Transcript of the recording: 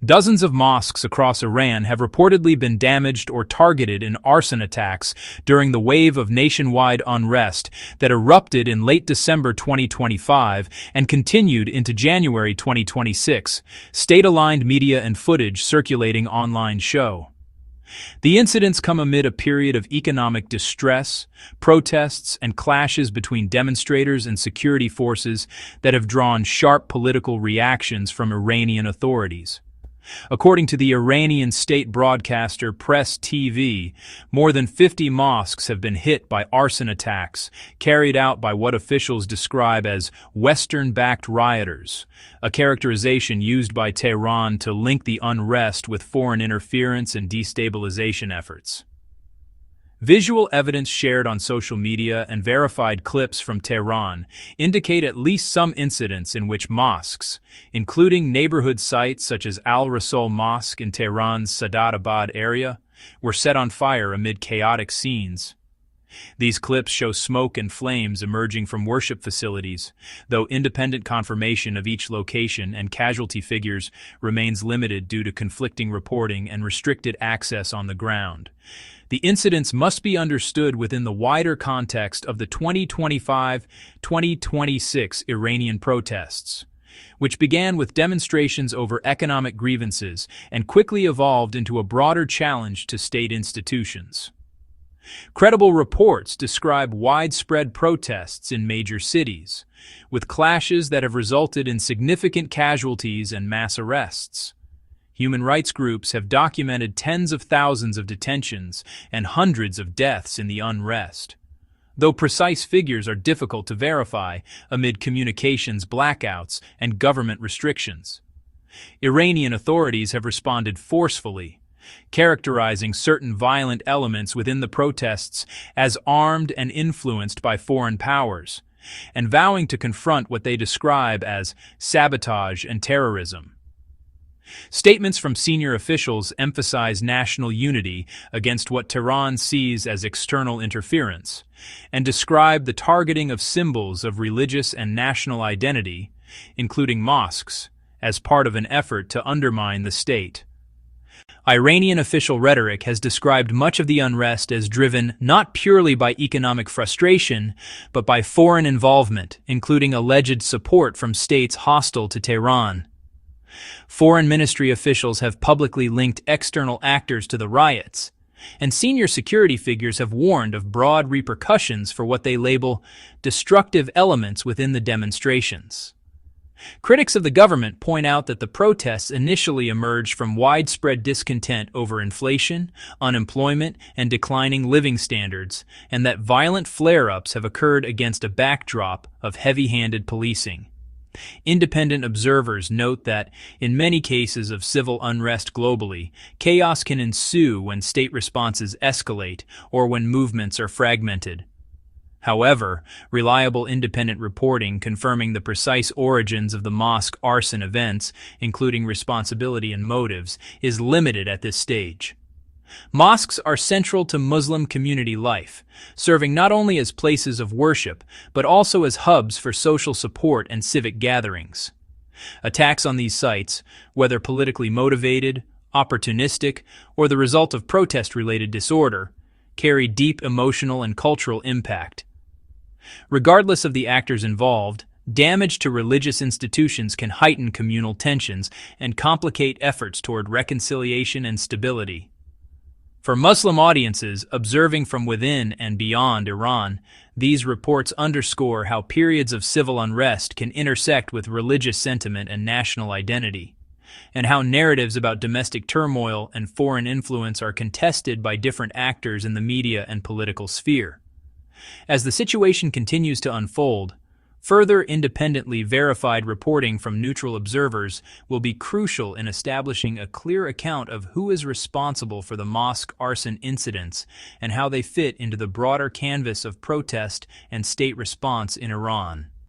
Dozens of mosques across Iran have reportedly been damaged or targeted in arson attacks during the wave of nationwide unrest that erupted in late December 2025 and continued into January 2026, state-aligned media and footage circulating online show. The incidents come amid a period of economic distress, protests, and clashes between demonstrators and security forces that have drawn sharp political reactions from Iranian authorities. According to the Iranian state broadcaster Press TV, more than 50 mosques have been hit by arson attacks carried out by what officials describe as Western-backed rioters, a characterization used by Tehran to link the unrest with foreign interference and destabilisation efforts. Visual evidence shared on social media and verified clips from Tehran indicate at least some incidents in which mosques, including neighborhood sites such as Al-Rasul Mosque in Tehran's Sadabad area, were set on fire amid chaotic scenes. These clips show smoke and flames emerging from worship facilities, though independent confirmation of each location and casualty figures remains limited due to conflicting reporting and restricted access on the ground. The incidents must be understood within the wider context of the 2025-2026 Iranian protests, which began with demonstrations over economic grievances and quickly evolved into a broader challenge to state institutions. Credible reports describe widespread protests in major cities, with clashes that have resulted in significant casualties and mass arrests. Human rights groups have documented tens of thousands of detentions and hundreds of deaths in the unrest, though precise figures are difficult to verify amid communications blackouts and government restrictions. Iranian authorities have responded forcefully, characterizing certain violent elements within the protests as armed and influenced by foreign powers, and vowing to confront what they describe as sabotage and terrorism. Statements from senior officials emphasize national unity against what Tehran sees as external interference, and describe the targeting of symbols of religious and national identity, including mosques, as part of an effort to undermine the state. Iranian official rhetoric has described much of the unrest as driven not purely by economic frustration, but by foreign involvement, including alleged support from states hostile to Tehran. Foreign ministry officials have publicly linked external actors to the riots, and senior security figures have warned of broad repercussions for what they label destructive elements within the demonstrations. Critics of the government point out that the protests initially emerged from widespread discontent over inflation, unemployment, and declining living standards, and that violent flare-ups have occurred against a backdrop of heavy-handed policing. Independent observers note that, in many cases of civil unrest globally, chaos can ensue when state responses escalate or when movements are fragmented. However, reliable independent reporting confirming the precise origins of the mosque arson events, including responsibility and motives, is limited at this stage. Mosques are central to Muslim community life, serving not only as places of worship, but also as hubs for social support and civic gatherings. Attacks on these sites, whether politically motivated, opportunistic, or the result of protest-related disorder, carry deep emotional and cultural impact. Regardless of the actors involved, damage to religious institutions can heighten communal tensions and complicate efforts toward reconciliation and stability. For Muslim audiences observing from within and beyond Iran, these reports underscore how periods of civil unrest can intersect with religious sentiment and national identity, and how narratives about domestic turmoil and foreign influence are contested by different actors in the media and political sphere. As the situation continues to unfold, further independently verified reporting from neutral observers will be crucial in establishing a clear account of who is responsible for the mosque arson incidents and how they fit into the broader canvas of protest and state response in Iran.